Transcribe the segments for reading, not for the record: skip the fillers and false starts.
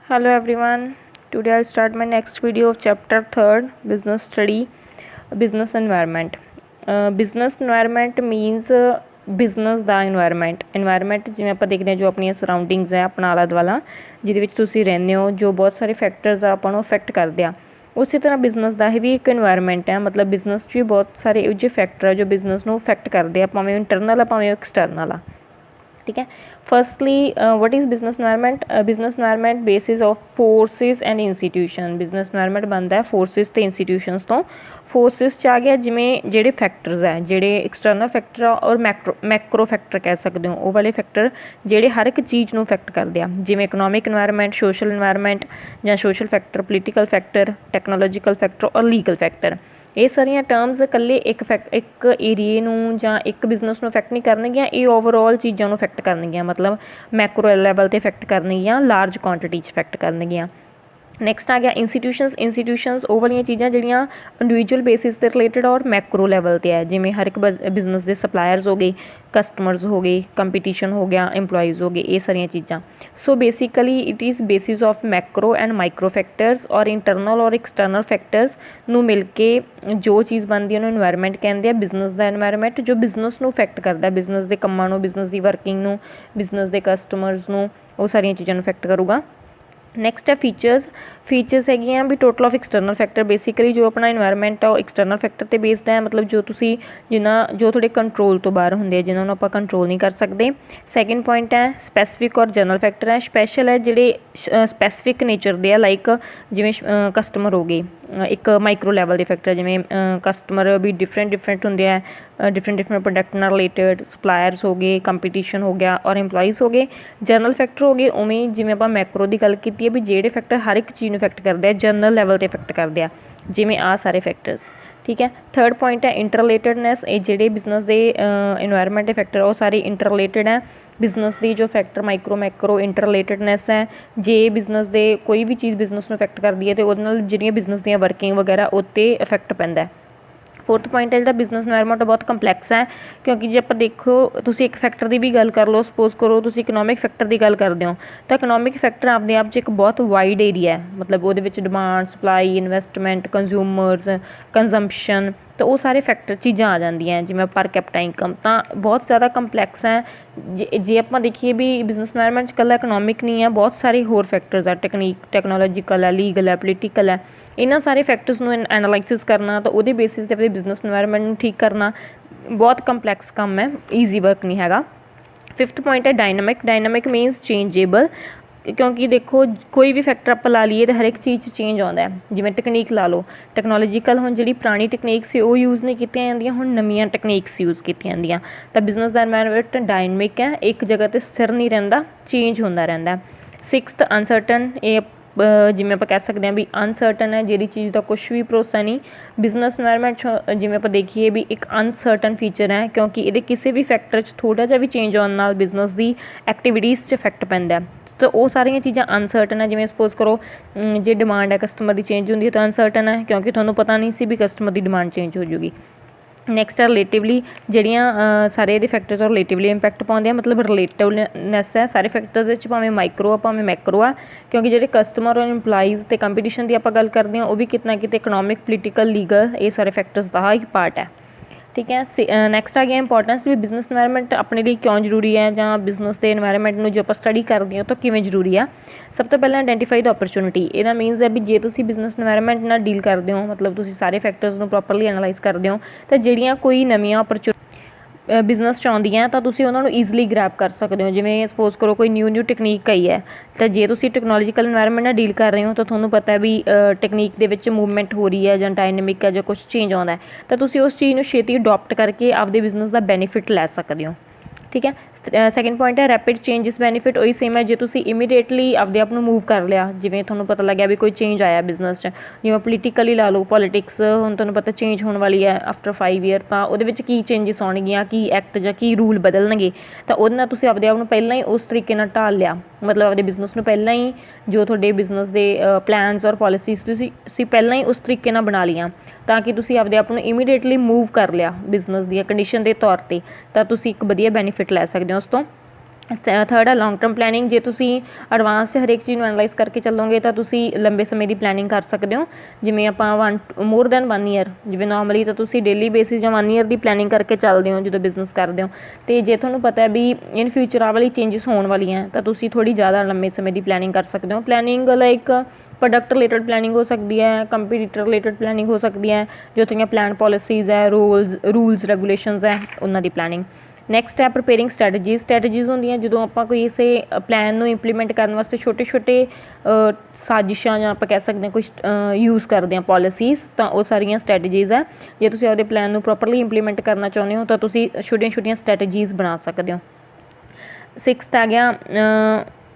Hello everyone. Today I'll start my next video of chapter 3rd, business study, business environment. Business environment means business ਦਾ environment ਜਿਵੇਂ ਆਪਾਂ ਦੇਖਦੇ ਹਾਂ ਜੋ ਆਪਣੀਆਂ ਸਰਾਊਂਡਿੰਗਸ ਹੈ ਆਪਣਾ ਆਲਾ ਦੁਆਲਾ ਜਿਹਦੇ ਵਿੱਚ ਤੁਸੀਂ ਰਹਿੰਦੇ ਹੋ ਜੋ ਬਹੁਤ ਸਾਰੇ ਫੈਕਟਰਸ ਆ ਆਪਾਂ ਨੂੰ ਅਫੈਕਟ ਕਰਦੇ ਆ ਉਸੇ ਤਰ੍ਹਾਂ ਬਿਜ਼ਨਸ ਦਾ ਇਹ ਵੀ ਇੱਕ ਇਨਵਾਇਰਮੈਂਟ ਹੈ ਮਤਲਬ ਬਿਜ਼ਨਸ 'ਚ ਵੀ ਬਹੁਤ ਸਾਰੇ ਇਹੋ ਜਿਹੇ ਫੈਕਟਰ ਆ ਜੋ ਬਿਜ਼ਨਸ ਨੂੰ ਅਫੈਕਟ ਕਰਦੇ ਆ ਭਾਵੇਂ ਇੰਟਰਨਲ ਆ ਭਾਵੇਂ ਐਕਸਟਰਨਲ ਆ ठीक है। Firstly what is business environment business environment basis of forces and institution business environment बनता है फोर्सिस तो इंस्टीट्यूशनस तो फोर्सिस च आ गया जिमें जेडे फैक्टर्स है जेडे एक्सटर्नल फैक्टर और मैक्रो फैक्टर कह सकते हो वो वाले फैक्टर जेडे हर एक चीज़ को इफैक्ट करते हैं जिमें इकनॉमिक इन्वायरमेंट सोशल इन्वायरमेंट या social factor political factor technological factor और लीगल फैक्टर ਇਹ ਸਾਰੀਆਂ ਟਰਮਸ ਇਕੱਲੇ ਇੱਕ ਏਰੀਏ ਨੂੰ ਜਾਂ ਇੱਕ ਬਿਜ਼ਨਸ ਨੂੰ ਇਫੈਕਟ ਨਹੀਂ ਕਰਨਗੀਆਂ ਇਹ ਓਵਰਆਲ ਚੀਜ਼ਾਂ ਨੂੰ ਇਫੈਕਟ ਕਰਨਗੀਆਂ ਮਤਲਬ ਮੈਕਰੋ ਲੈਵਲ 'ਤੇ ਇਫੈਕਟ ਕਰਨਗੀਆਂ ਲਾਰਜ ਕੁਆਂਟਿਟੀ 'ਚ ਇਫੈਕਟ ਕਰਨਗੀਆਂ ਨੈਕਸਟ ਆ ਗਿਆ ਇੰਸਟੀਟਿਊਸ਼ਨਸ ਉਹ ਵਾਲੀਆਂ ਚੀਜ਼ਾਂ ਜਿਹੜੀਆਂ ਇੰਡੀਵਿਜੂਅਲ ਬੇਸਿਸ 'ਤੇ ਰਿਲੇਟਡ ਔਰ ਮੈਕਰੋ ਲੈਵਲ 'ਤੇ ਹੈ ਜਿਵੇਂ ਹਰ ਇੱਕ ਬਿਜ਼ਨਸ ਦੇ ਸਪਲਾਇਰਸ ਹੋ ਗਏ ਕਸਟਮਰਸ ਹੋ ਗਏ ਕੰਪੀਟੀਸ਼ਨ ਹੋ ਗਿਆ ਇੰਪਲੋਈਜ਼ ਹੋ ਗਏ ਇਹ ਸਾਰੀਆਂ ਚੀਜ਼ਾਂ so basically it is basis of Macro and micro factors ਔਰ ਇੰਟਰਨਲ ਔਰ ਐਕਸਟਰਨਲ ਫੈਕਟਰਸ ਨੂੰ ਮਿਲ ਕੇ ਜੋ ਚੀਜ਼ ਬਣਦੀ ਉਹਨੂੰ ਇਨਵਾਇਰਮੈਂਟ ਕਹਿੰਦੇ ਆ ਬਿਜ਼ਨਸ ਦਾ ਇਨਵਾਇਰਮੈਂਟ ਜੋ ਬਿਜ਼ਨਸ ਨੂੰ ਇਫੈਕਟ ਕਰਦਾ ਬਿਜ਼ਨਸ ਦੇ ਕੰਮਾਂ ਨੂੰ ਬਿਜ਼ਨਸ ਦੀ ਵਰਕਿੰਗ ਨੂੰ ਬਿਜ਼ਨਸ ਦੇ ਕਸਟਮਰਸ ਨੂੰ ਉਹ ਸਾਰੀਆਂ ਚੀਜ਼ਾਂ ਨੂੰ ਇਫੈਕਟ ਕਰੂਗਾ ਨੈਕਸਟ ਹੈ ਫੀਚਰਸ ਹੈਗੀਆਂ ਵੀ total of external factor basically ਜੋ ਆਪਣਾ ਇਨਵਾਇਰਮੈਂਟ ਆ ਉਹ ਐਕਸਟਰਨਲ ਫੈਕਟਰ 'ਤੇ ਬੇਸਡ ਹੈ ਮਤਲਬ ਜੋ ਤੁਸੀਂ ਜੋ ਤੁਹਾਡੇ ਕੰਟਰੋਲ ਤੋਂ ਬਾਹਰ ਹੁੰਦੇ ਆ ਜਿਨ੍ਹਾਂ ਨੂੰ ਆਪਾਂ ਕੰਟਰੋਲ ਨਹੀਂ ਕਰ ਸਕਦੇ ਸੈਕਿੰਡ ਪੁਆਇੰਟ ਹੈ ਸਪੈਸੀਫਿਕ ਔਰ ਜਨਰਲ ਫੈਕਟਰ ਹੈ ਸਪੈਸ਼ਲ ਹੈ ਜਿਹੜੇ ਸਪੈਸੀਫਿਕ ਨੇਚਰ ਦੇ ਆ ਲਾਈਕ ਜਿਵੇਂ ਕਸਟਮਰ ਹੋ ਗਏ ਇੱਕ ਮਾਈਕਰੋ ਲੈਵਲ ਦੇ ਫੈਕਟਰ ਜਿਵੇਂ ਕਸਟਮਰ ਵੀ ਡਿਫਰੈਂਟ ਹੁੰਦੇ ਆ ਡਿਫਰੈਂਟ ਪ੍ਰੋਡਕਟ ਨਾਲ ਰਿਲੇਟਡ ਸਪਲਾਇਰਸ ਹੋ ਗਏ ਕੰਪੀਟੀਸ਼ਨ ਹੋ ਗਿਆ ਔਰ ਇੰਪਲੋਈਜ਼ ਹੋ ਗਏ ਜਨਰਲ ਫੈਕਟਰ ਹੋ ਗਏ ਉਵੇਂ ਜਿਵੇਂ ਆਪਾਂ ਮੈਕਰੋ ਦੀ ਗੱਲ ਕੀਤੀ ਹੈ ਵੀ ਜਿਹੜੇ ਫੈਕਟਰ ਹਰ ਇੱਕ ਚੀਜ਼ ਨੂੰ ਇਫੈਕਟ ਕਰਦੇ ਆ ਜਨਰਲ ਲੈਵਲ 'ਤੇ ਇਫੈਕਟ ਕਰਦੇ ਆ ਜਿਵੇਂ ਆਹ ਸਾਰੇ ਫੈਕਟਰਸ ਠੀਕ ਹੈ ਥਰਡ ਪੁਆਇੰਟ ਹੈ ਇੰਟਰਰਿਲੇਟਡਨੈਸ ਇਹ ਜਿਹੜੇ ਬਿਜ਼ਨਸ ਦੇ ਇਨਵਾਇਰਮੈਂਟ ਦੇ ਫੈਕਟਰ ਉਹ ਸਾਰੇ ਇੰਟਰਰਿਲੇਟਡ ਹੈ ਬਿਜ਼ਨਸ ਦੀ ਜੋ ਫੈਕਟਰ ਮੈਕਰੋ ਇੰਟਰਰਿਲੇਟਡਨੈਸ ਹੈ ਜੇ ਬਿਜ਼ਨਸ ਦੇ ਕੋਈ ਵੀ ਚੀਜ਼ ਬਿਜ਼ਨਸ ਨੂੰ ਇਫੈਕਟ ਕਰਦੀ ਹੈ ਅਤੇ ਉਹਦੇ ਨਾਲ ਜਿਹੜੀਆਂ ਬਿਜ਼ਨਸ ਦੀਆਂ ਵਰਕਿੰਗ ਵਗੈਰਾ ਉਹ 'ਤੇ ਇਫੈਕਟ ਪੈਂਦਾ ਫੋਰਥ ਪੁਆਇੰਟ ਹੈ ਜਿਹੜਾ ਬਿਜ਼ਨਸ ਇਨਵਾਇਰਮੈਂਟ ਬਹੁਤ ਕੰਪਲੈਕਸ ਹੈ ਕਿਉਂਕਿ ਜੇ ਆਪਾਂ ਦੇਖੋ ਤੁਸੀਂ ਇੱਕ ਫੈਕਟਰ ਦੀ ਵੀ ਗੱਲ ਕਰ ਲਓ ਸਪੋਜ਼ ਕਰੋ ਤੁਸੀਂ ਇਕਨੋਮਿਕ ਫੈਕਟਰ ਦੀ ਗੱਲ ਕਰਦੇ ਹੋ ਤਾਂ ਇਕਨੋਮਿਕ ਫੈਕਟਰ ਆਪਦੇ ਆਪ 'ਚ ਇੱਕ ਬਹੁਤ ਵਾਈਡ ਏਰੀਆ ਹੈ ਮਤਲਬ ਉਹਦੇ ਵਿੱਚ demand supply investment consumers consumption ਤਾਂ ਉਹ ਸਾਰੇ ਫੈਕਟਰ ਚੀਜ਼ਾਂ ਆ ਜਾਂਦੀਆਂ ਜਿਵੇਂ ਪਰ ਕੈਪੀਟਲ ਇਨਕਮ ਤਾਂ ਬਹੁਤ ਜ਼ਿਆਦਾ ਕੰਪਲੈਕਸ ਹੈ ਜੇ ਆਪਾਂ ਦੇਖੀਏ ਵੀ ਬਿਜ਼ਨਸ ਇਨਵਾਇਰਮੈਂਟ 'ਚ ਇਕੱਲਾ ਇਕਨੋਮਿਕ ਨਹੀਂ ਹੈ ਬਹੁਤ ਸਾਰੇ ਹੋਰ ਫੈਕਟਰਸ ਆ ਟੈਕਨੋਲੋਜੀਕਲ ਹੈ ਲੀਗਲ ਹੈ ਪੋਲੀਟੀਕਲ ਹੈ ਇਹਨਾਂ ਸਾਰੇ ਫੈਕਟਰਸ ਨੂੰ ਐਨਾਲਾਈਸਿਸ ਕਰਨਾ ਤਾਂ ਉਹਦੇ ਬੇਸਿਸ 'ਤੇ ਆਪਣੇ ਬਿਜ਼ਨਸ ਇਨਵਾਇਰਮੈਂਟ ਨੂੰ ਠੀਕ ਕਰਨਾ ਬਹੁਤ ਕੰਪਲੈਕਸ ਕੰਮ ਹੈ ਈਜ਼ੀ ਵਰਕ ਨਹੀਂ ਹੈਗਾ ਫਿਫਥ ਪੁਆਇੰਟ ਹੈ ਡਾਇਨਾਮਿਕ ਮੀਨਸ ਚੇਂਜੇਬਲ ਕਿਉਂਕਿ ਦੇਖੋ ਕੋਈ ਵੀ ਫੈਕਟਰ ਆਪਾਂ ਲਾ ਲਈਏ ਤਾਂ ਹਰ ਇੱਕ ਚੀਜ਼ 'ਚ ਚੇਂਜ ਆਉਂਦਾ ਜਿਵੇਂ ਟੈਕਨੀਕ ਲਾ ਲਓ ਟੈਕਨੋਲੋਜੀਕਲ ਹੁਣ ਜਿਹੜੀ ਪੁਰਾਣੀ ਟੈਕਨੀਕ ਸੀ ਉਹ ਯੂਜ਼ ਨਹੀਂ ਕੀਤੀਆਂ ਜਾਂਦੀਆਂ ਹੁਣ ਨਵੀਆਂ ਟੈਕਨੀਕਸ ਯੂਜ਼ ਕੀਤੀਆਂ ਜਾਂਦੀਆਂ ਤਾਂ ਬਿਜ਼ਨਸ ਦਾ ਇਨਵਾਇਰਮੈਂਟ ਡਾਇਨਾਮਿਕ ਹੈ ਇੱਕ ਜਗ੍ਹਾ 'ਤੇ ਸਥਿਰ ਨਹੀਂ ਰਹਿੰਦਾ ਚੇਂਜ ਹੁੰਦਾ ਰਹਿੰਦਾ ਸਿਕਸਥ ਅਨਸਰਟਨ ਇਹ ਜਿਵੇਂ ਆਪਾਂ ਕਹਿ ਸਕਦੇ ਹਾਂ ਵੀ ਅਨਸਰਟਨ ਹੈ ਜਿਹੜੀ ਚੀਜ਼ ਦਾ ਕੁਛ ਵੀ ਭਰੋਸਾ ਨਹੀਂ ਬਿਜ਼ਨਸ ਇਨਵਾਇਰਮੈਂਟ ਜਿਵੇਂ ਆਪਾਂ ਦੇਖੀਏ ਵੀ ਇੱਕ ਅਨਸਰਟਨ ਫੀਚਰ ਹੈ ਕਿਉਂਕਿ ਇਹਦੇ ਕਿਸੇ ਵੀ ਫੈਕਟਰ 'ਚ ਥੋੜ੍ਹਾ ਜਿਹਾ ਵੀ ਚੇਂਜ ਆਉਣ ਨਾਲ ਬਿਜ਼ਨਸ ਦੀ ਐਕਟੀਵਿਟੀਜ਼ 'ਚ ਇਫੈਕਟ ਪੈਂਦਾ ਤਾਂ ਉਹ ਸਾਰੀਆਂ ਚੀਜ਼ਾਂ ਅਨਸਰਟਨ ਹੈ ਜਿਵੇਂ ਸਪੋਜ਼ ਕਰੋ ਜੇ ਡਿਮਾਂਡ ਹੈ ਕਸਟਮਰ ਦੀ ਚੇਂਜ ਹੁੰਦੀ ਹੈ ਤਾਂ ਅਨਸਰਟਨ ਹੈ ਕਿਉਂਕਿ ਤੁਹਾਨੂੰ ਪਤਾ ਨਹੀਂ ਸੀ ਵੀ ਕਸਟਮਰ ਦੀ ਡਿਮਾਂਡ ਚੇਂਜ ਹੋ ਜੂਗੀ ਨੈਕਸਟ ਹੈ ਰਿਲੇਟਿਵਲੀ ਜਿਹੜੀਆਂ ਸਾਰੇ ਇਹਦੇ ਫੈਕਟਰਸ ਔਰ ਰਿਲੇਟਿਵਲੀ ਇੰਪੈਕਟ ਪਾਉਂਦੇ ਆ ਮਤਲਬ ਰਿਲੇਟਿਵਨੈਸ ਹੈ ਸਾਰੇ ਫੈਕਟਰ ਦੇ ਵਿੱਚ ਭਾਵੇਂ ਮਾਈਕਰੋ ਆ ਭਾਵੇਂ ਮੈਕਰੋ ਆ ਕਿਉਂਕਿ ਜਿਹੜੇ ਕਸਟਮਰ ਔਰ ਇੰਪਲਾਈਜ਼ ਅਤੇ ਕੰਪੀਟੀਸ਼ਨ ਦੀ ਆਪਾਂ ਗੱਲ ਕਰਦੇ ਹਾਂ ਉਹ ਵੀ ਕਿਤੇ ਨਾ ਕਿਤੇ ਇਕਨੋਮਿਕ ਪੋਲੀਟੀਕਲ ਲੀਗਲ ਇਹ ਸਾਰੇ ਫੈਕਟਰਸ ਦਾ ਹੀ ਪਾਰਟ ਹੈ ਠੀਕ ਹੈ ਨੈਕਸਟ ਆ ਗਿਆ ਇੰਪੋਰਟੈਂਸ ਵੀ ਬਿਜ਼ਨਸ ਇਨਵਾਇਰਮੈਂਟ ਆਪਣੇ ਲਈ ਕਿਉਂ ਜ਼ਰੂਰੀ ਹੈ ਜਾਂ ਬਿਜ਼ਨਸ ਦੇ ਇਨਵਾਇਰਮੈਂਟ ਨੂੰ ਜੋ ਆਪਾਂ ਸਟੱਡੀ ਕਰਦੇ ਹਾਂ ਤਾਂ ਕਿਵੇਂ ਜ਼ਰੂਰੀ ਆ ਸਭ ਤੋਂ ਪਹਿਲਾਂ ਆਈਡੈਂਟੀਫਾਈ ਦਾ ਓਪਰਚੁਨਿਟੀ ਇਹਦਾ ਮੀਨਸ ਹੈ ਵੀ ਜੇ ਤੁਸੀਂ ਬਿਜ਼ਨਸ ਇਨਵਾਇਰਮੈਂਟ ਨਾਲ ਡੀਲ ਕਰਦੇ ਹੋ ਮਤਲਬ ਤੁਸੀਂ ਸਾਰੇ ਫੈਕਟਰਸ ਨੂੰ ਪ੍ਰੋਪਰਲੀ ਐਨਾਲਾਈਜ਼ ਕਰਦੇ ਹੋ ਤਾਂ ਜਿਹੜੀਆਂ ਕੋਈ ਨਵੀਆਂ ਬਿਜ਼ਨਸ 'ਚ ਆਉਂਦੀਆਂ ਤਾਂ ਤੁਸੀਂ ਉਹਨਾਂ ਨੂੰ ਈਜ਼ਲੀ ਗ੍ਰੈਬ ਕਰ ਸਕਦੇ ਹੋ ਜਿਵੇਂ ਸਪੋਜ਼ ਕਰੋ ਕੋਈ ਨਿਊ ਟੈਕਨੀਕ ਆਈ ਹੈ ਤਾਂ ਜੇ ਤੁਸੀਂ ਟੈਕਨੋਲੋਜੀਕਲ ਇਨਵਾਇਰਮੈਂਟ ਨਾਲ ਡੀਲ ਕਰ ਰਹੇ ਹੋ ਤਾਂ ਤੁਹਾਨੂੰ ਪਤਾ ਵੀ ਟੈਕਨੀਕ ਦੇ ਵਿੱਚ ਮੂਵਮੈਂਟ ਹੋ ਰਹੀ ਹੈ ਜਾਂ ਡਾਇਨਾਮਿਕ ਹੈ ਜਾਂ ਕੁਛ ਚੇਂਜ ਆਉਂਦਾ ਤਾਂ ਤੁਸੀਂ ਉਸ ਚੀਜ਼ ਨੂੰ ਛੇਤੀ ਅਡੋਪਟ ਕਰਕੇ ਆਪਦੇ ਬਿਜ਼ਨਸ ਦਾ ਬੈਨੀਫਿਟ ਲੈ ਸਕਦੇ ਹੋ ਠੀਕ ਹੈ ਸੈਕਿੰਡ ਪੁਆਇੰਟ ਹੈ ਰੈਪਿਡ ਚੇਂਜਸ ਬੈਨੀਫਿਟ ਉਹੀ ਸੇਮ ਹੈ ਜੇ ਤੁਸੀਂ ਇਮੀਡੀਏਟਲੀ ਆਪਦੇ ਆਪ ਨੂੰ ਮੂਵ ਕਰ ਲਿਆ ਜਿਵੇਂ ਤੁਹਾਨੂੰ ਪਤਾ ਲੱਗਿਆ ਵੀ ਕੋਈ ਚੇਂਜ ਆਇਆ ਬਿਜ਼ਨਸ 'ਚ ਜਿਵੇਂ ਪੋਲੀਟੀਕਲੀ ਲਾ ਲਓ ਪੋਲੀਟਿਕਸ ਹੁਣ ਤੁਹਾਨੂੰ ਪਤਾ ਚੇਂਜ ਹੋਣ ਵਾਲੀ ਹੈ ਆਫਟਰ 5 ਈਅਰ ਤਾਂ ਉਹਦੇ ਵਿੱਚ ਕੀ ਚੇਂਜਸ ਆਉਣਗੀਆਂ ਕੀ ਐਕਟ ਜਾਂ ਕੀ ਰੂਲ ਬਦਲਣਗੇ ਤਾਂ ਉਹਦੇ ਨਾਲ ਤੁਸੀਂ ਆਪਦੇ ਆਪ ਨੂੰ ਪਹਿਲਾਂ ਹੀ ਉਸ ਤਰੀਕੇ ਨਾਲ ਢਾਲ ਲਿਆ ਮਤਲਬ ਆਪਦੇ ਬਿਜ਼ਨਸ ਨੂੰ ਪਹਿਲਾਂ ਹੀ ਜੋ ਤੁਹਾਡੇ ਬਿਜ਼ਨਸ ਦੇ ਪਲਾਨਸ ਔਰ ਪੋਲਿਸੀਜ਼ ਤੁਸੀਂ ਪਹਿਲਾਂ ਹੀ ਉਸ ਤਰੀਕੇ ਨਾਲ ਬਣਾ ਲਈਆਂ ਤਾਂ ਕਿ ਤੁਸੀਂ ਆਪਦੇ ਆਪ ਨੂੰ ਇਮੀਡੀਏਟਲੀ ਮੂਵ ਕਰ ਲਿਆ ਬਿਜ਼ਨਸ ਦੀਆਂ ਕੰਡੀਸ਼ਨ ਦੇ ਤੌਰ 'ਤੇ ਤਾਂ ਤੁਸੀਂ ਇੱਕ ਵਧੀਆ ਬੈਨੀਫਿਟ ਲੈ ਸਕਦੇ ਹੋ ਉਸ ਤੋਂ थर्ड है लॉन्ग टर्म प्लैनिंग। जे तुसी एडवांस हरेक चीज़ एनालाइज करके चलोगे तो तुसी लंबे समय की प्लैनिंग कर सकते हो। जिमें आप मोर दैन 1 ईयर, जिमें नॉर्मली तो तुसी डेली बेसिस या 1 ईयर की प्लैनिंग करके चलते हो जो बिजनेस करते हो। तो जे तुहानूं पता है भी इन फ्यूचर आ वाली चेंजिस होने वाली हैं तो तुसी थोड़ी ज़्यादा लंबे समय की प्लैनिंग कर सकते हो। Planning like product related planning हो सकती है, कंपीटीटर रिलेटेड प्लैनिंग हो सकती है, जो तुहाडियां प्लान पॉलिसीज़ है, रूल्स रेगूलेशनस है, उन्हां दी प्लैनिंग। नैक्सट है प्रिपेयरिंग स्ट्रैटेजीज़ होंदियां जो आप कोई इसे प्लैन में इंप्लीमेंट करने वास्ते छोटे छोटे साजिशां जां आप कह सकते हैं कुछ यूज़ करते हैं पॉलिसीज़, तो वो सारियां स्ट्रैटेजीज़ है। जे तुसीं आपदे प्लैन में प्रॉपरली इंप्लीमेंट करना चाहुंदे हो तो तुसीं छोटियां छोटियां स्ट्रैटेजीज़ बना सकते हो। 6th आ गया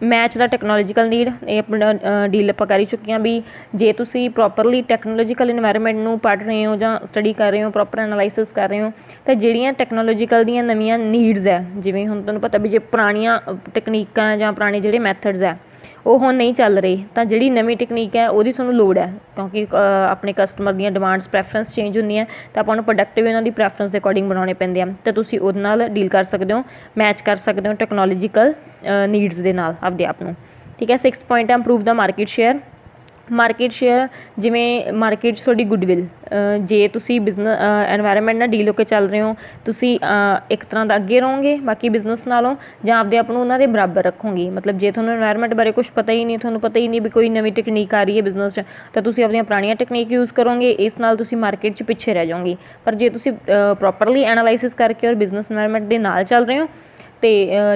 मैच द टैक्नोलॉजिकल नीड। ये अपना डील आप कर ही चुके हैं भी जे तुसी प्रॉपरली टैक्नोलॉजिकल इन्वायरमेंट में पढ़ रहे हो ਜਾਂ स्टडी कर रहे हो, प्रॉपर एनालाइसिस कर रहे हो, तो ਜਿਹੜੀਆਂ टैक्नोलॉजिकल ਦੀਆਂ ਨਵੀਆਂ ਨੀਡਸ है, ਜਿਵੇਂ ਹੁਣ ਤੁਹਾਨੂੰ ਪਤਾ ਵੀ ਜੇ ਪੁਰਾਣੀਆਂ ਟੈਕਨੀਕਾਂ ਹੈ ਜਾਂ ਪੁਰਾਣੇ ਜਿਹੜੇ ਮੈਥਡਸ ਹੈ ਉਹ ਹੁਣ ਨਹੀਂ ਚੱਲ ਰਹੇ ਤਾਂ ਜਿਹੜੀ ਨਵੀਂ ਟੈਕਨੀਕ ਹੈ ਉਹਦੀ ਤੁਹਾਨੂੰ ਲੋੜ ਹੈ, ਕਿਉਂਕਿ ਆਪਣੇ ਕਸਟਮਰ ਦੀਆਂ ਡਿਮਾਂਡਸ ਪ੍ਰੈਫਰੈਂਸ ਚੇਂਜ ਹੁੰਦੀਆਂ ਤਾਂ ਆਪਾਂ ਨੂੰ ਪ੍ਰੋਡਕਟ ਵੀ ਉਹਨਾਂ ਦੀ ਪ੍ਰੈਫਰੈਂਸ ਦੇ ਅਕੋਰਡਿੰਗ ਬਣਾਉਣੇ ਪੈਂਦੇ ਆ, ਤਾਂ ਤੁਸੀਂ ਉਹਦੇ ਨਾਲ ਡੀਲ ਕਰ ਸਕਦੇ ਹੋ, ਮੈਚ ਕਰ ਸਕਦੇ ਹੋ ਟੈਕਨੋਲੋਜੀਕਲ ਨੀਡਸ ਦੇ ਨਾਲ ਆਪਦੇ ਆਪ ਨੂੰ। ਠੀਕ ਹੈ। 6th ਪੁਆਇੰਟ ਹੈ ਇੰਪਰੂਵ ਦਾ ਮਾਰਕੀਟ ਸ਼ੇਅਰ। ਜਿਵੇਂ ਮਾਰਕੀਟ 'ਚ ਤੁਹਾਡੀ ਗੁੱਡਵਿਲ, ਜੇ ਤੁਸੀਂ ਬਿਜ਼ਨਸ ਐਨਵਾਇਰਨਮੈਂਟ ਨਾਲ ਡੀਲ ਹੋ ਕੇ ਚੱਲ ਰਹੇ ਹੋ, ਤੁਸੀਂ ਇੱਕ ਤਰ੍ਹਾਂ ਦਾ ਅੱਗੇ ਰਹੋਗੇ ਬਾਕੀ ਬਿਜ਼ਨਸ ਨਾਲੋਂ, ਜਾਂ ਆਪਦੇ ਆਪ ਨੂੰ ਉਹਨਾਂ ਦੇ ਬਰਾਬਰ ਰੱਖੋਗੇ। ਮਤਲਬ ਜੇ ਤੁਹਾਨੂੰ ਐਨਵਾਇਰਨਮੈਂਟ ਬਾਰੇ ਕੁਛ ਪਤਾ ਹੀ ਨਹੀਂ, ਤੁਹਾਨੂੰ ਪਤਾ ਹੀ ਨਹੀਂ ਵੀ ਕੋਈ ਨਵੀਂ ਟੈਕਨੀਕ ਆ ਰਹੀ ਹੈ ਬਿਜ਼ਨਸ 'ਚ, ਤਾਂ ਤੁਸੀਂ ਆਪਣੀਆਂ ਪੁਰਾਣੀਆਂ ਟੈਕਨੀਕ ਯੂਜ਼ ਕਰੋਗੇ, ਇਸ ਨਾਲ ਤੁਸੀਂ ਮਾਰਕੀਟ 'ਚ ਪਿੱਛੇ ਰਹਿ ਜਾਓਗੇ। ਪਰ ਜੇ ਤੁਸੀਂ ਪ੍ਰੋਪਰਲੀ ਐਨਾਲਾਈਸਿਸ ਕਰਕੇ ਔਰ ਬਿਜ਼ਨਸ ਐਨਵਾਇਰਨਮੈਂਟ ਦੇ ਨਾਲ ਚੱਲ ਰਹੇ ਹੋ तो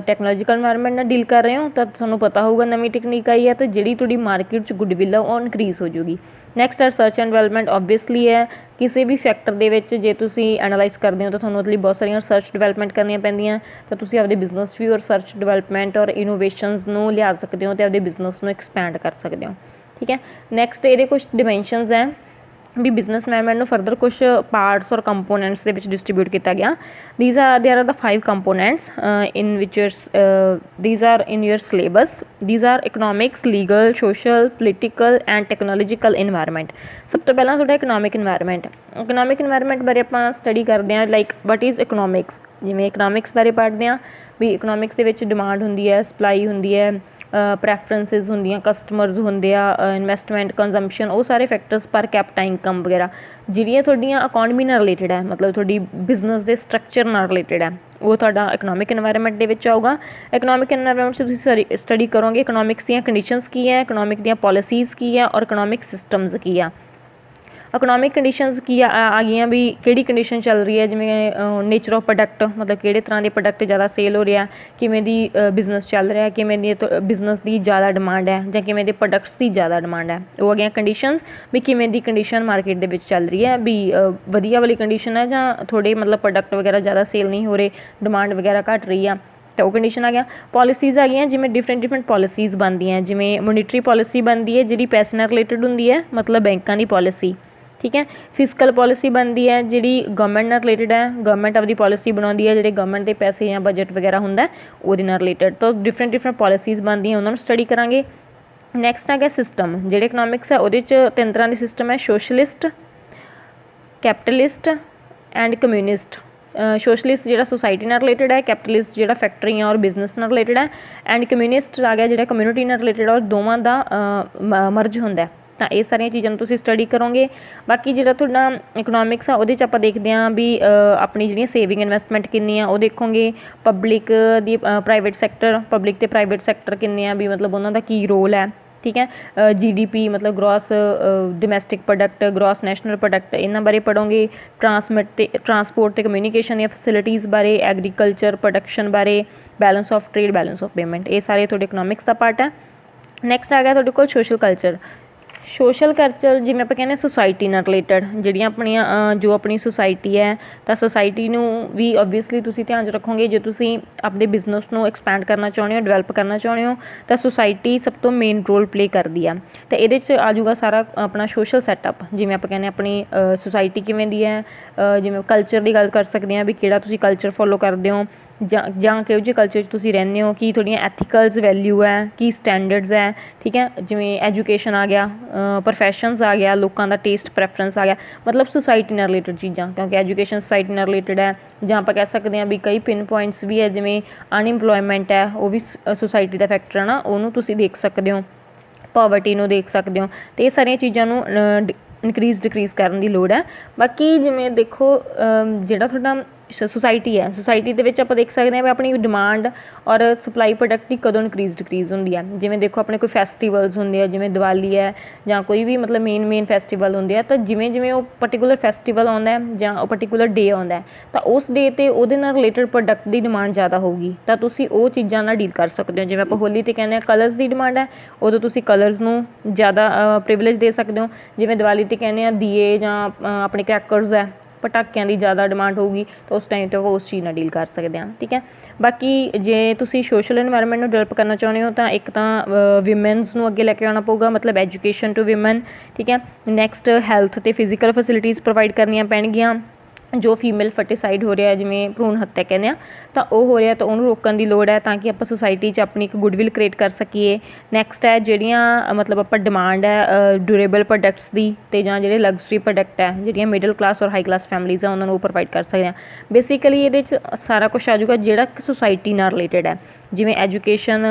टैक्नोलॉजिकल एनवायरनमेंट ਨਾਲ डील कर रहे हो तो ਤੁਹਾਨੂੰ पता होगा नवी टेक्नीक आई है तो जी थोड़ी मार्केट च गुडविल है वो इनक्रीज़ हो जाएगी। नैक्सट है रिसर्च एंड डिवेलपमेंट। ऑबवियसली है किसी भी फैक्टर के जे तुसी एनालाइज करते हो तो थोड़ा उसके बहुत सारिया रिसर्च डिवेलपमेंट करनी पैंदियां, तो तुसी आपदे बिजनेस भी और रिसर्च डिवेलपमेंट और इनोवेशनस नूं लिया सकते हो तो आपदे बिजनेस नूं एक्सपैंड कर सकते हो। ठीक है। नैक्सट ये कुछ डिमेंशनस हैं भी बिजनेस एनवायरनमेंट में फर्दर कुछ पार्ट्स और कंपोनेंट्स के डिस्ट्रीब्यूट किया गया। There are the 5 components in which these are in your syllabus. These are economics, legal, social, political and technological environment. सब तो पहला थोड़ा इकनॉमिक इन्वायरमेंट बारे आप स्टडी करते हैं, लाइक वट इज़ इकनॉमिक्स। जिमें इकनॉमिक्स बारे पढ़ते हैं भी इकनॉमिक्स के डिमांड होंगी है, सप्लाई होंगी है, प्रैफरेंसिस होंदियां, कस्टमर्स होंदे आ, इन्वेस्टमेंट, कंजम्पशन, वो सारे फैक्टर्स पर कैपिटा इनकम वगैरह ਜਿਹੜੀਆਂ ਤੁਹਾਡੀਆਂ ਇਕੋਨਮੀ ਨਾਲ ਰਿਲੇਟਡ ਹੈ, ਮਤਲਬ ਤੁਹਾਡੀ ਬਿਜ਼ਨਸ ਦੇ ਸਟਰਕਚਰ ਨਾਲ ਰਿਲੇਟਡ ਹੈ, ਉਹ ਤੁਹਾਡਾ ਇਕਨੋਮਿਕ ਇਨਵਾਇਰਨਮੈਂਟ ਦੇ ਵਿੱਚ ਆਊਗਾ। ਇਕਨੋਮਿਕ ਇਨਵਾਇਰਨਮੈਂਟ 'ਚ ਤੁਸੀਂ ਸਟੱਡੀ ਕਰੋਗੇ ਇਕਨੋਮਿਕਸ ਦੀਆਂ ਕੰਡੀਸ਼ਨਸ ਕੀ ਹੈ, ਇਕਨੋਮਿਕ ਦੀਆਂ ਪੋਲਿਸੀਜ਼ ਕੀ ਹੈ ਔਰ ਇਕਨੋਮਿਕ ਸਿਸਟਮਸ ਕੀ ਆ। ਇਕਨੋਮਿਕ ਕੰਡੀਸ਼ਨਸ ਕੀ ਆ ਗਈਆਂ ਵੀ ਕਿਹੜੀ ਕੰਡੀਸ਼ਨ ਚੱਲ ਰਹੀ ਹੈ, ਜਿਵੇਂ ਨੇਚਰ ਆਫ ਪ੍ਰੋਡਕਟ, ਮਤਲਬ ਕਿਹੜੇ ਤਰ੍ਹਾਂ ਦੇ ਪ੍ਰੋਡਕਟ ਜ਼ਿਆਦਾ ਸੇਲ ਹੋ ਰਿਹਾ, ਕਿਵੇਂ ਦੀ ਬਿਜ਼ਨਸ ਚੱਲ ਰਿਹਾ, ਕਿਵੇਂ ਦੀ ਬਿਜ਼ਨਸ ਦੀ ਜ਼ਿਆਦਾ ਡਿਮਾਂਡ ਹੈ ਜਾਂ ਕਿਵੇਂ ਦੇ ਪ੍ਰੋਡਕਟਸ ਦੀ ਜ਼ਿਆਦਾ ਡਿਮਾਂਡ ਹੈ। ਉਹ ਆ ਗਈਆਂ ਕੰਡੀਸ਼ਨਸ ਵੀ ਕਿਵੇਂ ਦੀ ਕੰਡੀਸ਼ਨ ਮਾਰਕੀਟ ਦੇ ਵਿੱਚ ਚੱਲ ਰਹੀ ਹੈ, ਵੀ ਵਧੀਆ ਵਾਲੀ ਕੰਡੀਸ਼ਨ ਹੈ ਜਾਂ ਥੋੜ੍ਹੇ ਮਤਲਬ ਪ੍ਰੋਡਕਟ ਵਗੈਰਾ ਜ਼ਿਆਦਾ ਸੇਲ ਨਹੀਂ ਹੋ ਰਹੇ, ਡਿਮਾਂਡ ਵਗੈਰਾ ਘੱਟ ਰਹੀ ਆ, तो वो कंडीशन आ गया। पॉलिसीज़ आ गई जिमें डिफरेंट पॉलिसीज़ बनती हैं, जिमें मोनेटरी पॉलिसी बनती है जी पैसे नाल रिलेटेड होंदी है, मतलब बैंकों की पॉलिसी। ठीक है। फिजिकल पॉलिसी बनती है जी गवर्नमेंट नाल रिलेटेड है, गवर्नमेंट अपनी पॉलिसी बनाती है जो गवर्नमेंट के पैसे या बजट वगैरह होंगे वो नाल रिलेटेड, तो डिफरेंट पॉलिसीज़ बनती हैं, उन्होंने स्टडी करांगे। नैक्सट आ गया सिस्टम। जो इकनॉमिक्स है वो 3 तरह के सिस्टम है, socialist, capitalist and communist. Socialist जो सोसाइटी नाल रिलेटेड है, कैपिटलिस्ट जो फैक्ट्रियां और बिजनेस नाल रिलेटेड है, एंड कम्यूनिस्ट आ गया जो कम्यूनिटी नाल रिलेटेड और दोवां दा मर्ज होंदा है। तो ये सारिया चीज़ों तुसीं स्टडी करोगे। बाकी जो तुहाडा इकनॉमिक्स आ उहदे च आपां देखते हैं भी अपनी जिहड़ी सेविंग इन्वेस्टमेंट कितनी है वो देखोगे, पब्लिक दी प्राइवेट सैक्टर, पब्लिक ते प्राइवेट सैक्टर कितने भी मतलब उन्हों दा की रोल है। ठीक है। GDP मतलब gross domestic product, gross national product, इन्हां बारे पढ़ोगे। ट्रांसपोर्ट ते कम्यूनीकेशन दी फैसिलिटीज़ बारे, एग्रीकल्चर प्रोडक्शन बारे, balance of trade, balance of payment, ये सारे तुहाडे इकनॉमिक्स का पार्ट है। नैक्सट आ गया तुहाडे कोल सोशल कल्चर। सोशल कल्चर जिवें आपां कहने सोसाइटी नाल रिलेटेड जिहड़ियां अपनियां जो अपनी सोसाइटी है, तो सोसाइटी नूं भी ओबवियसली तुसीं ध्यान रखोगे। जो तुसीं अपने बिजनेस नूं एक्सपैंड करना चाहुंदे हो, डिवेलप करना चाहुंदे हो, तो सोसाइटी सब तो मेन रोल प्ले करती है। तो ये आ जाऊगा सारा अपना सोशल सैटअप, जिवें आपां कहने अपनी सोसाइटी किवें दी है, जिवें कल्चर की गल कर सकते हैं भी किहड़ा तुसीं कल्चर फॉलो करते हो, ਜਾਂ ਕਿਹੋ ਜਿਹੇ ਕਲਚਰ 'ਚ ਤੁਸੀਂ ਰਹਿੰਦੇ ਹੋ, ਕੀ ਤੁਹਾਡੀਆਂ ਐਥੀਕਲਸ ਵੈਲਿਊ ਹੈ, ਕੀ ਸਟੈਂਡਰਡਸ ਹੈ, ਠੀਕ ਹੈ। ਜਿਵੇਂ ਐਜੂਕੇਸ਼ਨ ਆ ਗਿਆ, ਪ੍ਰੋਫੈਸ਼ਨਸ ਆ ਗਿਆ, ਲੋਕਾਂ ਦਾ ਟੇਸਟ ਪ੍ਰੈਫਰੈਂਸ ਆ ਗਿਆ, ਮਤਲਬ ਸੁਸਾਇਟੀ ਨਾਲ ਰਿਲੇਟਡ ਚੀਜ਼ਾਂ, ਕਿਉਂਕਿ ਐਜੂਕੇਸ਼ਨ ਸੁਸਾਇਟੀ ਨਾਲ ਰਿਲੇਟਡ ਹੈ। ਜਾਂ ਆਪਾਂ ਕਹਿ ਸਕਦੇ ਹਾਂ ਵੀ ਕਈ ਪਿੰਨ ਪੁਆਇੰਟਸ ਵੀ ਹੈ, ਜਿਵੇਂ ਅਨਇੰਪਲੋਇਮੈਂਟ ਹੈ, ਉਹ ਵੀ ਸੁਸਾਇਟੀ ਦਾ ਫੈਕਟਰ ਹੈ ਨਾ, ਉਹਨੂੰ ਤੁਸੀਂ ਦੇਖ ਸਕਦੇ ਹੋ, ਪਾਵਰਟੀ ਨੂੰ ਦੇਖ ਸਕਦੇ ਹੋ। ਅਤੇ ਇਹ ਸਾਰੀਆਂ ਚੀਜ਼ਾਂ ਨੂੰ ਇਨਕਰੀਜ਼ ਡਿਕਰੀਜ਼ ਕਰਨ ਦੀ ਲੋੜ ਹੈ। ਬਾਕੀ ਜਿਵੇਂ ਦੇਖੋ ਜਿਹੜਾ ਤੁਹਾਡਾ ਸੁਸਾਇਟੀ ਹੈ, ਸੁਸਾਇਟੀ ਦੇ ਵਿੱਚ ਆਪਾਂ ਦੇਖ ਸਕਦੇ ਹਾਂ ਵੀ ਆਪਣੀ ਡਿਮਾਂਡ ਔਰ ਸਪਲਾਈ ਪ੍ਰੋਡਕਟ ਦੀ ਕਦੋਂ ਇਨਕਰੀਜ਼ ਡਿਕਰੀਜ਼ ਹੁੰਦੀ ਹੈ। ਜਿਵੇਂ ਦੇਖੋ ਆਪਣੇ ਕੋਈ ਫੈਸਟੀਵਲਸ ਹੁੰਦੇ ਆ, ਜਿਵੇਂ ਦੀਵਾਲੀ ਹੈ ਜਾਂ ਕੋਈ ਵੀ ਮਤਲਬ ਮੇਨ ਫੈਸਟੀਵਲ ਹੁੰਦੇ ਆ, ਤਾਂ ਜਿਵੇਂ ਜਿਵੇਂ ਉਹ ਪਰਟੀਕੂਲਰ ਫੈਸਟੀਵਲ ਆਉਂਦਾ ਜਾਂ ਉਹ ਪਰਟੀਕੂਲਰ ਡੇ ਆਉਂਦਾ, ਤਾਂ ਉਸ ਡੇ 'ਤੇ ਉਹਦੇ ਨਾਲ ਰਿਲੇਟਡ ਪ੍ਰੋਡਕਟ ਦੀ ਡਿਮਾਂਡ ਜ਼ਿਆਦਾ ਹੋਊਗੀ, ਤਾਂ ਤੁਸੀਂ ਉਹ ਚੀਜ਼ਾਂ ਨਾਲ ਡੀਲ ਕਰ ਸਕਦੇ ਹੋ। ਜਿਵੇਂ ਆਪਾਂ ਹੋਲੀ 'ਤੇ ਕਹਿੰਦੇ ਹਾਂ ਕਲਰਸ ਦੀ ਡਿਮਾਂਡ ਹੈ, ਉਦੋਂ ਤੁਸੀਂ ਕਲਰਸ ਨੂੰ ਜ਼ਿਆਦਾ ਪ੍ਰਿਵਿਲੇਜ ਦੇ ਸਕਦੇ ਹੋ। ਜਿਵੇਂ ਦੀਵਾਲੀ 'ਤੇ ਕਹਿੰਦੇ ਹਾਂ ਦੀਏ ਜਾਂ ਆਪਣੇ ਕਰੈਕਰਸ ਹੈ, ਪਟਾਕਿਆਂ ਦੀ ਜ਼ਿਆਦਾ ਡਿਮਾਂਡ ਹੋਊਗੀ, ਤਾਂ ਉਸ ਟਾਈਮ 'ਤੇ ਆਪਾਂ ਉਸ ਚੀਜ਼ ਨਾਲ ਡੀਲ ਕਰ ਸਕਦੇ ਹਾਂ, ਠੀਕ ਹੈ। ਬਾਕੀ ਜੇ ਤੁਸੀਂ ਸੋਸ਼ਲ ਇਨਵਾਇਰਮੈਂਟ ਨੂੰ ਡਿਵੈਲਪ ਕਰਨਾ ਚਾਹੁੰਦੇ ਹੋ, ਤਾਂ ਇੱਕ ਤਾਂ ਵਿਮਨਸ ਨੂੰ ਅੱਗੇ ਲੈ ਕੇ ਆਉਣਾ ਪਊਗਾ, ਮਤਲਬ ਐਜੂਕੇਸ਼ਨ ਟੂ ਵਿਮਨ, ਠੀਕ ਹੈ। ਨੈਕਸਟ ਹੈਲਥ ਅਤੇ ਫਿਜ਼ੀਕਲ ਫੈਸਿਲਿਟੀਜ਼ ਪ੍ਰੋਵਾਈਡ ਕਰਨੀਆਂ ਪੈਣਗੀਆਂ। ਜੋ ਫੀਮੇਲ ਫਰਟੀਸਾਈਡ ਹੋ ਰਿਹਾ, ਜਿਵੇਂ ਭਰੂਣ ਹੱਤਿਆ ਕਹਿੰਦੇ ਆ, ਤਾਂ ਉਹ ਹੋ ਰਿਹਾ, ਤਾਂ ਉਹਨੂੰ ਰੋਕਣ ਦੀ ਲੋੜ ਹੈ, ਤਾਂ ਕਿ ਆਪਾਂ ਸੁਸਾਇਟੀ 'ਚ ਆਪਣੀ ਇੱਕ ਗੁੱਡਵਿਲ ਕ੍ਰੀਏਟ ਕਰ ਸਕੀਏ। ਨੈਕਸਟ ਹੈ ਜਿਹੜੀਆਂ ਮਤਲਬ ਆਪਾਂ ਡਿਮਾਂਡ ਹੈ ਡਿਊਰੇਬਲ ਪ੍ਰੋਡਕਟਸ ਦੀ, ਅਤੇ ਜਾਂ ਜਿਹੜੇ ਲਗਜ਼ਰੀ ਪ੍ਰੋਡਕਟ ਹੈ, ਜਿਹੜੀਆਂ ਮਿਡਲ ਕਲਾਸ ਔਰ ਹਾਈ ਕਲਾਸ ਫੈਮਲੀਜ਼ ਆ, ਉਹਨਾਂ ਨੂੰ ਉਹ ਪ੍ਰੋਵਾਈਡ ਕਰ ਸਕਦੇ ਹਾਂ। ਬੇਸਿਕਲੀ ਇਹਦੇ 'ਚ ਸਾਰਾ ਕੁਛ ਆ ਜਾਊਗਾ ਜਿਹੜਾ ਕਿ ਸੁਸਾਇਟੀ ਨਾਲ ਰਿਲੇਟਡ ਹੈ, ਜਿਵੇਂ education,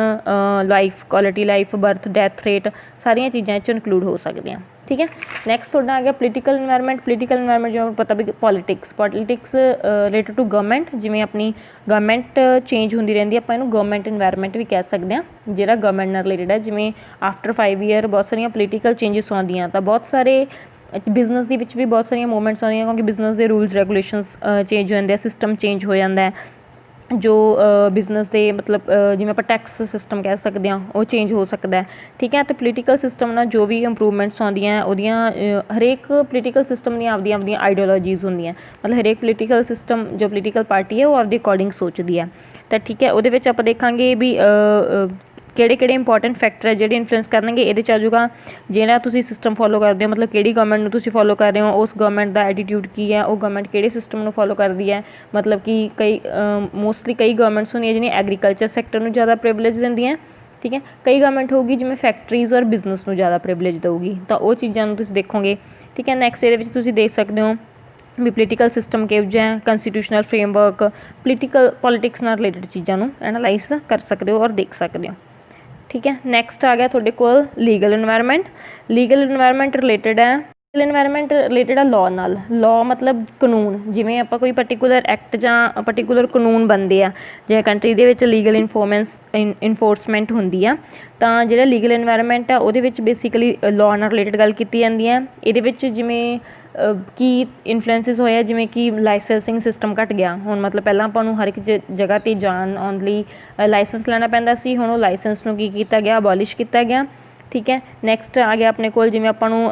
life quality, life, birth, death rate, ਸਾਰੀਆਂ ਚੀਜ਼ਾਂ ਇਹ 'ਚ ਇਨਕਲੂਡ ਹੋ ਸਕਦੀਆਂ, ਠੀਕ ਹੈ। ਨੈਕਸਟ ਤੁਹਾਡਾ ਆ ਗਿਆ ਪੋਲੀਟੀਕਲ ਇਨਵਾਇਰਮੈਂਟ। ਪੋਲੀਟੀਕਲ ਇਨਵਾਇਰਮੈਂਟ ਜਿਵੇਂ ਪਤਾ ਵੀ ਪੋਲੀਟਿਕਸ ਰਿਲੇਟਡ ਟੂ ਗਵਰਨਮੈਂਟ, ਜਿਵੇਂ ਆਪਣੀ ਗਵਰਨਮੈਂਟ ਚੇਂਜ ਹੁੰਦੀ ਰਹਿੰਦੀ ਹੈ, ਆਪਾਂ ਇਹਨੂੰ ਗਵਰਨਮੈਂਟ ਇਨਵਾਇਰਮੈਂਟ ਵੀ ਕਹਿ ਸਕਦੇ ਹਾਂ, ਜਿਹੜਾ ਗਵਰਨਮੈਂਟ ਨਾਲ ਰਿਲੇਟਡ ਹੈ। ਜਿਵੇਂ ਆਫਟਰ 5 ਈਅਰ ਬਹੁਤ ਸਾਰੀਆਂ ਪੋਲੀਟੀਕਲ ਚੇਂਜਿਸ ਆਉਂਦੀਆਂ, ਤਾਂ ਬਹੁਤ ਸਾਰੇ ਬਿਜ਼ਨਸ ਦੇ ਵਿੱਚ ਵੀ ਬਹੁਤ ਸਾਰੀਆਂ ਮੂਵਮੈਂਟਸ ਆਉਂਦੀਆਂ, ਕਿਉਂਕਿ ਬਿਜ਼ਨਸ ਦੇ ਰੂਲਸ ਰੈਗੂਲੇਸ਼ਨਸ ਚੇਂਜ ਹੋ ਜਾਂਦੇ ਆ, ਸਿਸਟਮ ਚੇਂਜ ਹੋ ਜਾਂਦਾ ਹੈ, ਜੋ ਬਿਜ਼ਨਸ ਦੇ ਮਤਲਬ ਜਿਵੇਂ ਆਪਾਂ ਟੈਕਸ ਸਿਸਟਮ ਕਹਿ ਸਕਦੇ ਹਾਂ, ਉਹ ਚੇਂਜ ਹੋ ਸਕਦਾ, ਠੀਕ ਹੈ। ਅਤੇ ਪੋਲੀਟੀਕਲ ਸਿਸਟਮ ਨਾਲ ਜੋ ਵੀ ਇੰਪਰੂਵਮੈਂਟਸ ਆਉਂਦੀਆਂ, ਉਹਦੀਆਂ ਹਰੇਕ ਪੋਲੀਟੀਕਲ ਸਿਸਟਮ ਦੀਆਂ ਆਪਦੀਆਂ ਆਈਡੀਓਲੋਜੀਜ਼ ਹੁੰਦੀਆਂ, ਮਤਲਬ ਹਰੇਕ ਪੋਲੀਟੀਕਲ ਸਿਸਟਮ ਜੋ ਪੋਲੀਟੀਕਲ ਪਾਰਟੀ ਹੈ ਉਹ ਆਪਦੇ ਅਕੋਰਡਿੰਗ ਸੋਚਦੀ ਹੈ, ਤਾਂ ਠੀਕ ਹੈ। ਉਹਦੇ ਵਿੱਚ ਆਪਾਂ ਦੇਖਾਂਗੇ ਵੀ ਕਿਹੜੇ ਇੰਪੋਰਟੈਂਟ ਫੈਕਟਰ ਹੈ ਜਿਹੜੇ ਇਨਫਲੂਐਂਸ ਕਰਨਗੇ। ਇਹਦੇ 'ਚ ਆ ਜਾਊਗਾ ਜਿਹੜਾ ਤੁਸੀਂ ਸਿਸਟਮ ਫੋਲੋ ਕਰਦੇ ਹੋ, ਮਤਲਬ ਕਿਹੜੀ ਗਵਰਨਮੈਂਟ ਨੂੰ ਤੁਸੀਂ ਫੋਲੋ ਕਰ ਰਹੇ ਹੋ, ਉਸ ਗਵਰਨਮੈਂਟ ਦਾ ਐਟੀਟਿਊਡ ਕੀ ਹੈ, ਉਹ ਗਵਰਨਮੈਂਟ ਕਿਹੜੇ ਸਿਸਟਮ ਨੂੰ ਫੋਲੋ ਕਰਦੀ ਹੈ। ਮਤਲਬ ਕਿ ਮੋਸਟਲੀ ਕਈ ਗਵਰਨਮੈਂਟਸ ਹੁੰਦੀਆਂ ਜਿਹੜੀਆਂ ਐਗਰੀਕਲਚਰ ਸੈਕਟਰ ਨੂੰ ਜ਼ਿਆਦਾ ਪ੍ਰਿਵਿਲੇਜ ਦਿੰਦੀਆਂ, ਠੀਕ ਹੈ। ਕਈ ਗਵਰਨਮੈਂਟ ਹੋਊਗੀ ਜਿਵੇਂ ਫੈਕਟਰੀਜ਼ ਔਰ ਬਿਜ਼ਨਸ ਨੂੰ ਜ਼ਿਆਦਾ ਪ੍ਰਿਵਿਲੇਜ ਦੇਊਗੀ, ਤਾਂ ਉਹ ਚੀਜ਼ਾਂ ਨੂੰ ਤੁਸੀਂ ਦੇਖੋਗੇ, ਠੀਕ ਹੈ। ਨੈਕਸਟ ਇਹਦੇ ਵਿੱਚ ਤੁਸੀਂ ਦੇਖ ਸਕਦੇ ਹੋ ਵੀ ਪੋਲੀਟੀਕਲ ਸਿਸਟਮ ਕਿਹੋ ਜਿਹਾ ਹੈ, ਕੰਸਟੀਟਿਊਸ਼ਨਲ ਫਰੇਮਵਰਕ, ਪੋਲੀਟਿਕਸ ਨਾਲ ਰਿਲੇਟਡ ਚੀਜ਼ਾਂ ਨੂੰ ਐਨਾਲਾਈਜ਼ ਕਰ ਸਕਦੇ ਹੋ ਔਰ ਦੇਖ ਸਕਦੇ ਹੋ, ਠੀਕ ਹੈ। ਨੈਕਸਟ ਆ ਗਿਆ ਤੁਹਾਡੇ ਕੋਲ legal environment. Legal environment related ਹੈ, ਲੀਗਲ ਇਨਵਾਇਰਮੈਂਟ ਰਿਲੇਟਡ ਆ ਲਾਅ ਨਾਲ। ਲਾਅ ਮਤਲਬ ਕਾਨੂੰਨ, ਜਿਵੇਂ ਆਪਾਂ ਕੋਈ ਪਰਟੀਕੂਲਰ ਐਕਟ ਜਾਂ ਪਰਟੀਕੂਲਰ ਕਾਨੂੰਨ ਬਣਦੇ ਆ, ਜਿਵੇਂ ਕੰਟਰੀ ਦੇ ਵਿੱਚ ਲੀਗਲ ਇਨਫੋਰਸਮੈਂਟ ਹੁੰਦੀ ਆ, ਤਾਂ ਜਿਹੜਾ ਲੀਗਲ ਇਨਵਾਇਰਮੈਂਟ ਆ ਉਹਦੇ ਵਿੱਚ ਬੇਸਿਕਲੀ ਲਾਅ ਨਾਲ ਰਿਲੇਟਡ ਗੱਲ ਕੀਤੀ ਜਾਂਦੀ ਹੈ। ਇਹਦੇ ਵਿੱਚ ਜਿਵੇਂ ਕੀ ਇਨਫਲੂਐਂਸਿਸ ਹੋਇਆ, ਜਿਵੇਂ ਕਿ ਲਾਇਸੈਂਸਿੰਗ ਸਿਸਟਮ ਘੱਟ ਗਿਆ। ਹੁਣ ਮਤਲਬ ਪਹਿਲਾਂ ਆਪਾਂ ਨੂੰ ਹਰ ਇੱਕ ਜਗ੍ਹਾ 'ਤੇ ਜਾਣ ਆਉਣ ਲਈ ਲਾਇਸੈਂਸ ਲੈਣਾ ਪੈਂਦਾ ਸੀ, ਹੁਣ ਉਹ ਲਾਇਸੈਂਸ ਨੂੰ ਕੀ ਕੀਤਾ ਗਿਆ, ਅਬੋਲਿਸ਼ ਕੀਤਾ ਗਿਆ, ਠੀਕ ਹੈ। ਨੈਕਸਟ ਆ ਗਿਆ ਆਪਣੇ ਕੋਲ ਜਿਵੇਂ ਆਪਾਂ ਨੂੰ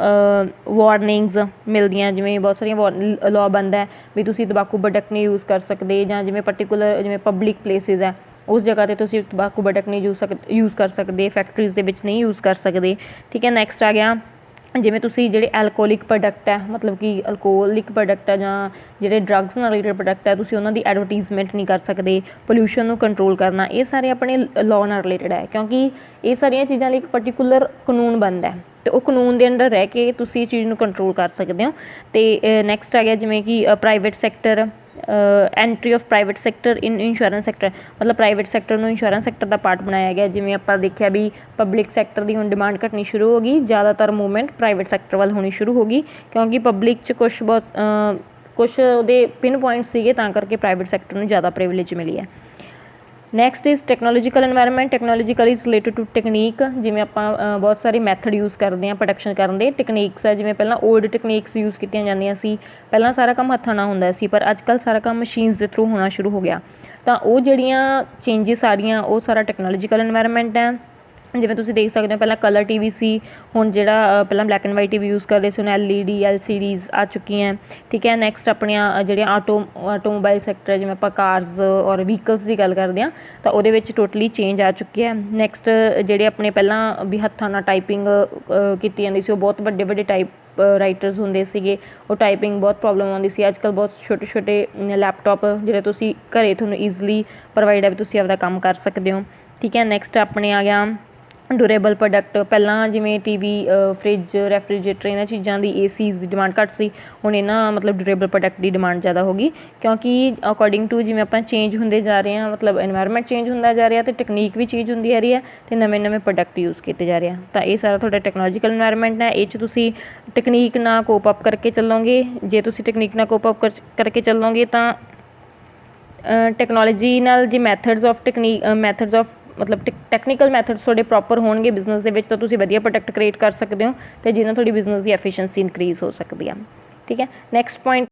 ਵਾਰਨਿੰਗਸ ਮਿਲਦੀਆਂ, ਜਿਵੇਂ ਬਹੁਤ ਸਾਰੀਆਂ ਲਾਅ ਬਣਦਾ ਵੀ ਤੁਸੀਂ ਤੰਬਾਕੂ ਪ੍ਰੋਡਕਟ ਨਹੀਂ ਯੂਜ਼ ਕਰ ਸਕਦੇ, ਜਾਂ ਜਿਵੇਂ ਪਰਟੀਕੂਲਰ ਜਿਵੇਂ ਪਬਲਿਕ ਪਲੇਸਿਸ ਹੈ ਉਸ ਜਗ੍ਹਾ 'ਤੇ ਤੁਸੀਂ ਤੰਬਾਕੂ ਪ੍ਰੋਡਕਟ ਨਹੀਂ ਯੂਜ਼ ਕਰ ਸਕਦੇ, ਫੈਕਟਰੀਜ਼ ਦੇ ਵਿੱਚ ਨਹੀਂ ਯੂਜ਼ ਕਰ ਸਕਦੇ, ਠੀਕ ਹੈ। ਨੈਕਸਟ ਆ ਗਿਆ ਜਿਵੇਂ ਤੁਸੀਂ ਜਿਹੜੇ ਐਲਕੋਹਲਿਕ ਪ੍ਰੋਡਕਟ ਹੈ, ਮਤਲਬ ਕਿ ਅਲਕੋਹਲਿਕ ਪ੍ਰੋਡਕਟ ਹੈ ਜਾਂ ਜਿਹੜੇ ਡਰੱਗਸ ਨਾਲ ਰਿਲੇਟਡ ਪ੍ਰੋਡਕਟ ਹੈ, ਤੁਸੀਂ ਉਹਨਾਂ ਦੀ ਐਡਵਰਟੀਜ਼ਮੈਂਟ ਨਹੀਂ ਕਰ ਸਕਦੇ। ਪੋਲਿਊਸ਼ਨ ਨੂੰ ਕੰਟਰੋਲ ਕਰਨਾ, ਇਹ ਸਾਰੇ ਆਪਣੇ ਲਾਅ ਨਾਲ ਰਿਲੇਟਡ ਹੈ, ਕਿਉਂਕਿ ਇਹ ਸਾਰੀਆਂ ਚੀਜ਼ਾਂ ਲਈ ਇੱਕ ਪਰਟੀਕੂਲਰ ਕਾਨੂੰਨ ਬਣਦਾ, ਅਤੇ ਉਹ ਕਾਨੂੰਨ ਦੇ ਅੰਡਰ ਰਹਿ ਕੇ ਤੁਸੀਂ ਇਹ ਚੀਜ਼ ਨੂੰ ਕੰਟਰੋਲ ਕਰ ਸਕਦੇ ਹੋ। ਅਤੇ ਨੈਕਸਟ ਆ ਗਿਆ ਜਿਵੇਂ ਕਿ private sector, entry of private sector in insurance sector, ਮਤਲਬ ਪ੍ਰਾਈਵੇਟ ਸੈਕਟਰ ਨੂੰ ਇੰਸ਼ੋਰੈਂਸ ਸੈਕਟਰ ਦਾ ਪਾਰਟ ਬਣਾਇਆ ਗਿਆ। ਜਿਵੇਂ ਆਪਾਂ ਦੇਖਿਆ ਵੀ ਪਬਲਿਕ ਸੈਕਟਰ ਦੀ ਹੁਣ ਡਿਮਾਂਡ ਘਟਣੀ ਸ਼ੁਰੂ ਹੋ ਗਈ, ਜ਼ਿਆਦਾਤਰ ਮੂਵਮੈਂਟ ਪ੍ਰਾਈਵੇਟ ਸੈਕਟਰ ਵੱਲ ਹੋਣੀ ਸ਼ੁਰੂ ਹੋ ਗਈ, ਕਿਉਂਕਿ ਪਬਲਿਕ 'ਚ ਕੁਛ ਉਹਦੇ ਪਿਨ ਪੁਆਇੰਟ ਸੀਗੇ, ਤਾਂ ਕਰਕੇ ਪ੍ਰਾਈਵੇਟ ਸੈਕਟਰ ਨੂੰ ਜ਼ਿਆਦਾ ਪ੍ਰਿਵਿਲੇਜ ਮਿਲੀ ਹੈ। Next is technological environment. Technological is related to technique, ਜਿਵੇਂ ਆਪਾਂ ਬਹੁਤ ਸਾਰੇ ਮੈਥਡ ਯੂਜ਼ ਕਰਦੇ ਹਾਂ ਪ੍ਰੋਡਕਸ਼ਨ ਕਰਨ ਦੇ। ਟੈਕਨੀਕਸ ਹੈ, ਜਿਵੇਂ ਪਹਿਲਾਂ ਓਲਡ ਟੈਕਨੀਕਸ ਯੂਜ਼ ਕੀਤੀਆਂ ਜਾਂਦੀਆਂ ਸੀ, ਪਹਿਲਾਂ ਸਾਰਾ ਕੰਮ ਹੱਥਾਂ ਨਾਲ ਹੁੰਦਾ ਸੀ, ਪਰ ਅੱਜ ਕੱਲ੍ਹ ਸਾਰਾ ਕੰਮ ਮਸ਼ੀਨਸ ਦੇ ਥਰੂ ਹੋਣਾ ਸ਼ੁਰੂ ਹੋ ਗਿਆ, ਤਾਂ ਉਹ ਜਿਹੜੀਆਂ ਚੇਂਜਿਸ ਆ ਰਹੀਆਂ ਉਹ ਸਾਰਾ ਟੈਕਨੋਲੋਜੀਕਲ ਇਨਵਾਇਰਮੈਂਟ ਹੈ। ਜਿਵੇਂ ਤੁਸੀਂ ਦੇਖ ਸਕਦੇ ਹੋ ਪਹਿਲਾਂ ਕਲਰ ਟੀਵੀ ਸੀ, ਹੁਣ ਜਿਹੜਾ ਪਹਿਲਾਂ black and white TV use ਕਰਦੇ ਸੀ, ਹੁਣ LED LCDs ਆ ਚੁੱਕੀਆਂ। ਠੀਕ ਹੈ, ਨੈਕਸਟ ਆਪਣੀਆਂ ਜਿਹੜੀਆਂ ਆਟੋਮੋਬਾਈਲ ਸੈਕਟਰ, ਜਿਵੇਂ ਆਪਾਂ ਕਾਰਜ਼ ਔਰ ਵਹੀਕਲਸ ਦੀ ਗੱਲ ਕਰਦੇ ਹਾਂ ਤਾਂ ਉਹਦੇ ਵਿੱਚ ਟੋਟਲੀ ਚੇਂਜ ਆ ਚੁੱਕੀ ਹੈ। ਨੈਕਸਟ ਜਿਹੜੇ ਆਪਣੇ ਪਹਿਲਾਂ ਵੀ ਹੱਥਾਂ ਨਾਲ ਟਾਈਪਿੰਗ ਕੀਤੀ ਜਾਂਦੀ ਸੀ, ਉਹ ਬਹੁਤ ਵੱਡੇ ਵੱਡੇ ਰਾਈਟਰਸ ਹੁੰਦੇ ਸੀਗੇ, ਉਹ ਟਾਈਪਿੰਗ ਬਹੁਤ ਪ੍ਰੋਬਲਮ ਆਉਂਦੀ ਸੀ। ਅੱਜ ਕੱਲ੍ਹ ਬਹੁਤ ਛੋਟੇ ਛੋਟੇ ਲੈਪਟਾਪ ਜਿਹੜੇ ਤੁਸੀਂ ਘਰੇ ਤੁਹਾਨੂੰ ਈਜ਼ਲੀ ਪ੍ਰੋਵਾਈਡ ਹੈ, ਵੀ ਤੁਸੀਂ ਆਪਦਾ ਕੰਮ ਕਰ ਸਕਦੇ ਹੋ। ਠੀਕ ਹੈ, ਨੈਕਸਟ ਆਪਣੇ ਆ ਗਿਆ ਡਿਊਰੇਬਲ ਪ੍ਰੋਡਕਟ। ਪਹਿਲਾਂ ਜਿਵੇਂ TV ਫਰਿੱਜ ਰੈਫਰੀਜਰੇਟਰ ਇਹਨਾਂ ਚੀਜ਼ਾਂ ਦੀ ACs ਦੀ ਡਿਮਾਂਡ ਘੱਟ ਸੀ, ਹੁਣ ਇਹਨਾਂ ਮਤਲਬ ਡਿਊਰੇਬਲ ਪ੍ਰੋਡਕਟ ਦੀ ਡਿਮਾਂਡ ਜ਼ਿਆਦਾ ਹੋ ਗਈ, ਕਿਉਂਕਿ ਅਕੋਰਡਿੰਗ ਟੂ ਜਿਵੇਂ ਆਪਾਂ ਚੇਂਜ ਹੁੰਦੇ ਜਾ ਰਹੇ ਹਾਂ, ਮਤਲਬ ਇਨਵਾਇਰਮੈਂਟ ਚੇਂਜ ਹੁੰਦਾ ਜਾ ਰਿਹਾ ਅਤੇ ਟੈਕਨੀਕ ਵੀ ਚੇਂਜ ਹੁੰਦੀ ਆ ਰਹੀ ਹੈ ਅਤੇ ਨਵੇਂ ਨਵੇਂ ਪ੍ਰੋਡਕਟ ਯੂਜ਼ ਕੀਤੇ ਜਾ ਰਹੇ ਆ। ਤਾਂ ਇਹ ਸਾਰਾ ਤੁਹਾਡਾ ਟੈਕਨੋਲੋਜੀਕਲ ਇਨਵਾਇਰਮੈਂਟ ਹੈ। ਇਹ 'ਚ ਤੁਸੀਂ ਟੈਕਨੀਕ ਨਾਲ ਕੋਪ ਅਪ ਕਰਕੇ ਚੱਲੋਗੇ। ਜੇ ਤੁਸੀਂ ਟੈਕਨੀਕ ਨਾਲ ਕੋਪ ਅਪ ਕਰਕੇ ਚੱਲੋਗੇ ਤਾਂ ਟੈਕਨੋਲੋਜੀ ਨਾਲ ਜੇ ਮੈਥਡਸ ਆਫ ਮਤਲਬ ਟੈਕਨੀਕਲ ਮੈਥਡਸ ਤੁਹਾਡੇ ਪ੍ਰੋਪਰ ਹੋਣਗੇ ਬਿਜ਼ਨਸ ਦੇ ਵਿੱਚ, ਤਾਂ ਤੁਸੀਂ ਵਧੀਆ ਪ੍ਰੋਡਕਟ ਕ੍ਰੀਏਟ ਕਰ ਸਕਦੇ ਹੋ ਅਤੇ ਜਿਹਦੇ ਨਾਲ ਤੁਹਾਡੀ ਬਿਜ਼ਨਸ ਦੀ ਐਫੀਸ਼ੀਐਂਸੀ ਇਨਕਰੀਜ਼ ਹੋ ਸਕਦੀ ਆ। ਠੀਕ ਹੈ, ਨੈਕਸਟ ਪੁਆਇੰਟ